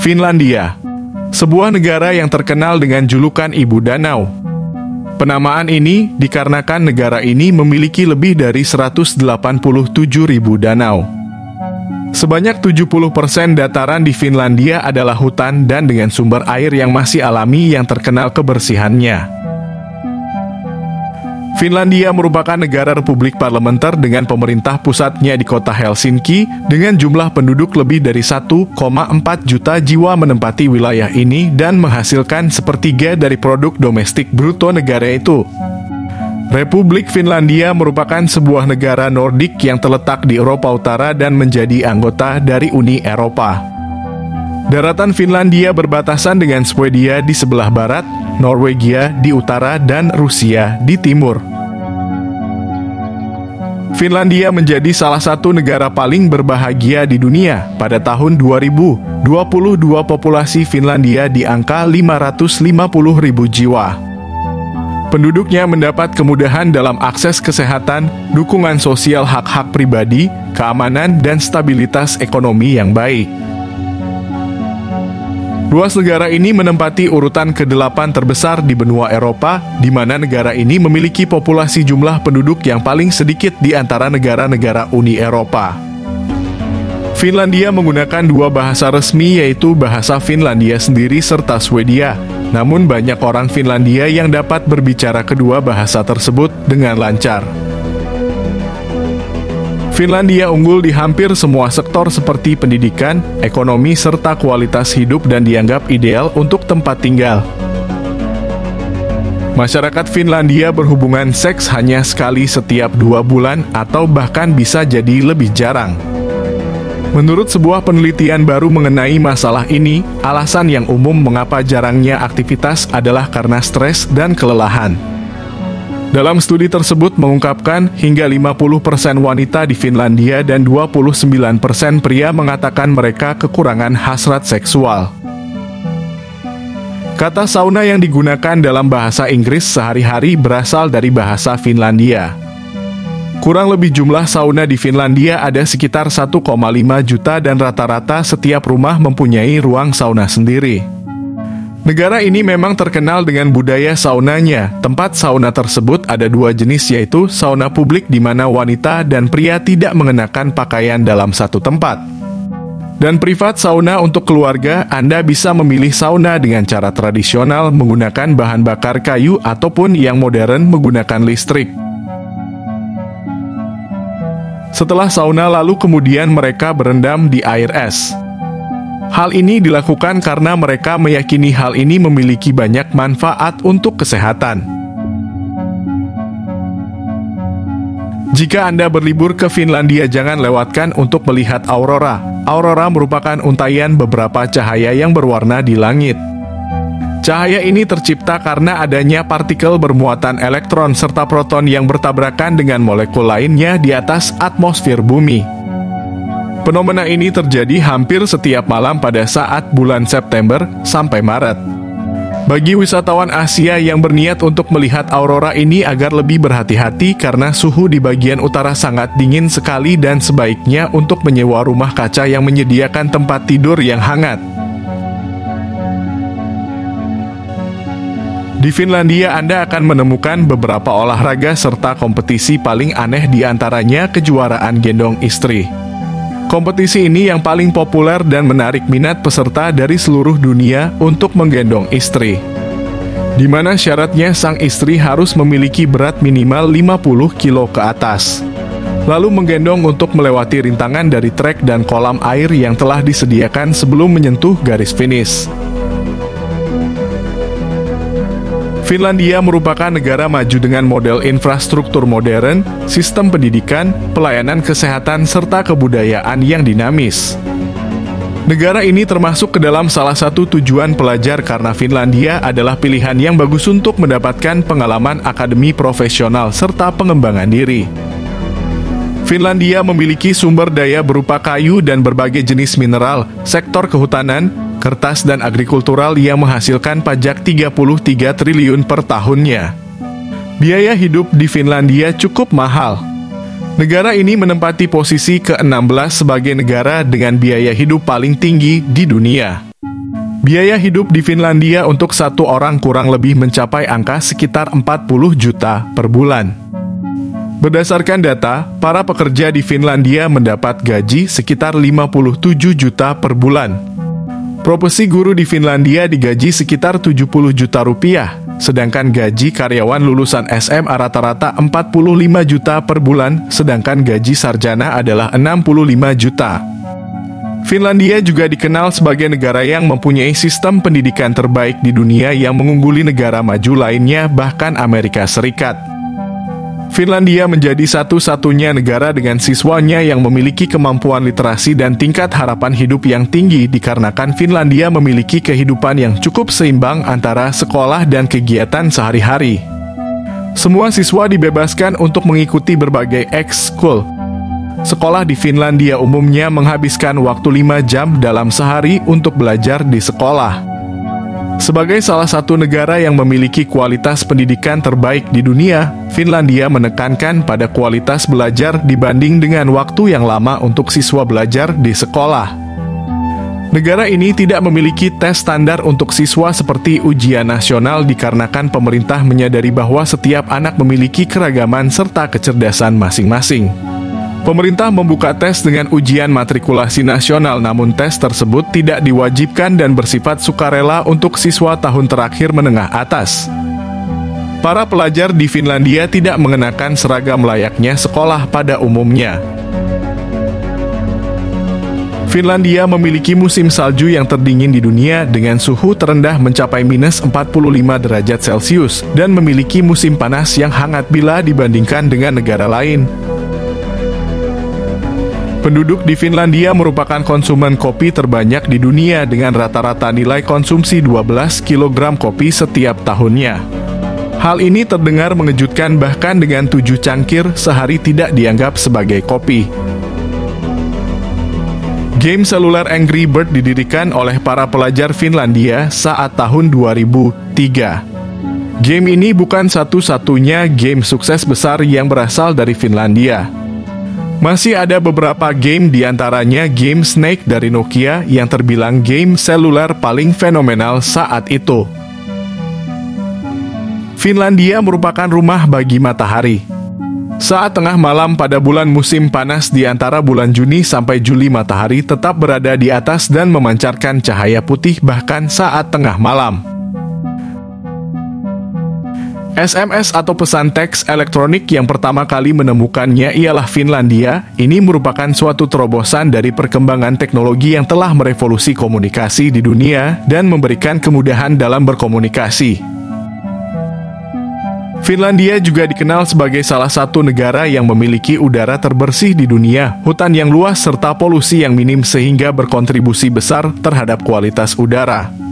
Finlandia, sebuah negara yang terkenal dengan julukan Ibu Danau. Penamaan ini dikarenakan negara ini memiliki lebih dari 187.000 danau. Sebanyak 70% dataran di Finlandia adalah hutan dan dengan sumber air yang masih alami yang terkenal kebersihannya. Finlandia merupakan negara republik parlementer dengan pemerintah pusatnya di kota Helsinki dengan jumlah penduduk lebih dari 1,4 juta jiwa menempati wilayah ini dan menghasilkan sepertiga dari produk domestik bruto negara itu. Republik Finlandia merupakan sebuah negara Nordik yang terletak di Eropa Utara dan menjadi anggota dari Uni Eropa. Daratan Finlandia berbatasan dengan Swedia di sebelah barat, Norwegia di utara, dan Rusia di timur. Finlandia menjadi salah satu negara paling berbahagia di dunia. Pada tahun 2022 populasi Finlandia di angka 550.000 jiwa. Penduduknya mendapat kemudahan dalam akses kesehatan, dukungan sosial hak-hak pribadi, keamanan, dan stabilitas ekonomi yang baik. Luas negara ini menempati urutan ke-8 terbesar di benua Eropa, di mana negara ini memiliki populasi jumlah penduduk yang paling sedikit di antara negara-negara Uni Eropa. Finlandia menggunakan dua bahasa resmi, yaitu bahasa Finlandia sendiri serta Swedia. Namun banyak orang Finlandia yang dapat berbicara kedua bahasa tersebut dengan lancar. Finlandia unggul di hampir semua sektor seperti pendidikan, ekonomi, serta kualitas hidup dan dianggap ideal untuk tempat tinggal. Masyarakat Finlandia berhubungan seks hanya sekali setiap 2 bulan atau bahkan bisa jadi lebih jarang. Menurut sebuah penelitian baru mengenai masalah ini, alasan yang umum mengapa jarangnya aktivitas adalah karena stres dan kelelahan. Dalam studi tersebut mengungkapkan hingga 50% wanita di Finlandia dan 29% pria mengatakan mereka kekurangan hasrat seksual. Kata sauna yang digunakan dalam bahasa Inggris sehari-hari berasal dari bahasa Finlandia. Kurang lebih jumlah sauna di Finlandia ada sekitar 1,5 juta dan rata-rata setiap rumah mempunyai ruang sauna sendiri. Negara ini memang terkenal dengan budaya saunanya. Tempat sauna tersebut ada 2 jenis, yaitu sauna publik di mana wanita dan pria tidak mengenakan pakaian dalam satu tempat. Dan privat sauna untuk keluarga. Anda bisa memilih sauna dengan cara tradisional menggunakan bahan bakar kayu ataupun yang modern menggunakan listrik. Setelah sauna lalu kemudian mereka berendam di air es. Hal ini dilakukan karena mereka meyakini hal ini memiliki banyak manfaat untuk kesehatan. Jika Anda berlibur ke Finlandia, jangan lewatkan untuk melihat aurora. Aurora merupakan untaian beberapa cahaya yang berwarna di langit. Cahaya ini tercipta karena adanya partikel bermuatan elektron serta proton yang bertabrakan dengan molekul lainnya di atas atmosfer bumi. Fenomena ini terjadi hampir setiap malam pada saat bulan September sampai Maret. Bagi wisatawan Asia yang berniat untuk melihat aurora ini agar lebih berhati-hati karena suhu di bagian utara sangat dingin sekali dan sebaiknya untuk menyewa rumah kaca yang menyediakan tempat tidur yang hangat. Di Finlandia Anda akan menemukan beberapa olahraga serta kompetisi paling aneh di antaranya kejuaraan gendong istri. Kompetisi ini yang paling populer dan menarik minat peserta dari seluruh dunia untuk menggendong istri. Di mana syaratnya sang istri harus memiliki berat minimal 50 kilo ke atas. Lalu menggendong untuk melewati rintangan dari trek dan kolam air yang telah disediakan sebelum menyentuh garis finish. Finlandia merupakan negara maju dengan model infrastruktur modern, sistem pendidikan, pelayanan kesehatan, serta kebudayaan yang dinamis. Negara ini termasuk ke dalam salah satu tujuan pelajar karena Finlandia adalah pilihan yang bagus untuk mendapatkan pengalaman akademi profesional serta pengembangan diri. Finlandia memiliki sumber daya berupa kayu dan berbagai jenis mineral, sektor kehutanan, kertas dan agrikultural yang menghasilkan pajak 33 triliun per tahunnya. Biaya hidup di Finlandia cukup mahal. Negara ini menempati posisi ke-16 sebagai negara dengan biaya hidup paling tinggi di dunia. Biaya hidup di Finlandia untuk satu orang kurang lebih mencapai angka sekitar 40 juta per bulan. Berdasarkan data, para pekerja di Finlandia mendapat gaji sekitar 57 juta per bulan. Profesi guru di Finlandia digaji sekitar 70 juta rupiah, sedangkan gaji karyawan lulusan SMA rata-rata 45 juta per bulan, sedangkan gaji sarjana adalah 65 juta. Finlandia juga dikenal sebagai negara yang mempunyai sistem pendidikan terbaik di dunia yang mengungguli negara maju lainnya, bahkan Amerika Serikat. Finlandia menjadi satu-satunya negara dengan siswanya yang memiliki kemampuan literasi dan tingkat harapan hidup yang tinggi dikarenakan Finlandia memiliki kehidupan yang cukup seimbang antara sekolah dan kegiatan sehari-hari. Semua siswa dibebaskan untuk mengikuti berbagai ekskul. Sekolah di Finlandia umumnya menghabiskan waktu 5 jam dalam sehari untuk belajar di sekolah. Sebagai salah satu negara yang memiliki kualitas pendidikan terbaik di dunia, Finlandia menekankan pada kualitas belajar dibanding dengan waktu yang lama untuk siswa belajar di sekolah. Negara ini tidak memiliki tes standar untuk siswa seperti ujian nasional dikarenakan pemerintah menyadari bahwa setiap anak memiliki keragaman serta kecerdasan masing-masing. Pemerintah membuka tes dengan ujian matrikulasi nasional, namun tes tersebut tidak diwajibkan dan bersifat sukarela untuk siswa tahun terakhir menengah atas. Para pelajar di Finlandia tidak mengenakan seragam layaknya sekolah pada umumnya. Finlandia memiliki musim salju yang terdingin di dunia dengan suhu terendah mencapai minus 45 derajat Celcius dan memiliki musim panas yang hangat bila dibandingkan dengan negara lain. Penduduk di Finlandia merupakan konsumen kopi terbanyak di dunia dengan rata-rata nilai konsumsi 12 kg kopi setiap tahunnya. Hal ini terdengar mengejutkan, bahkan dengan 7 cangkir sehari tidak dianggap sebagai kopi. Game seluler Angry Bird didirikan oleh para pelajar Finlandia saat tahun 2003. Game ini bukan satu-satunya game sukses besar yang berasal dari Finlandia. Masih ada beberapa game, diantaranya game Snake dari Nokia yang terbilang game seluler paling fenomenal saat itu. Finlandia merupakan rumah bagi matahari. Saat tengah malam pada bulan musim panas di antara bulan Juni sampai Juli, matahari tetap berada di atas dan memancarkan cahaya putih bahkan saat tengah malam. SMS atau pesan teks elektronik yang pertama kali menemukannya ialah Finlandia. Ini merupakan suatu terobosan dari perkembangan teknologi yang telah merevolusi komunikasi di dunia dan memberikan kemudahan dalam berkomunikasi. Finlandia juga dikenal sebagai salah satu negara yang memiliki udara terbersih di dunia, hutan yang luas serta polusi yang minim sehingga berkontribusi besar terhadap kualitas udara.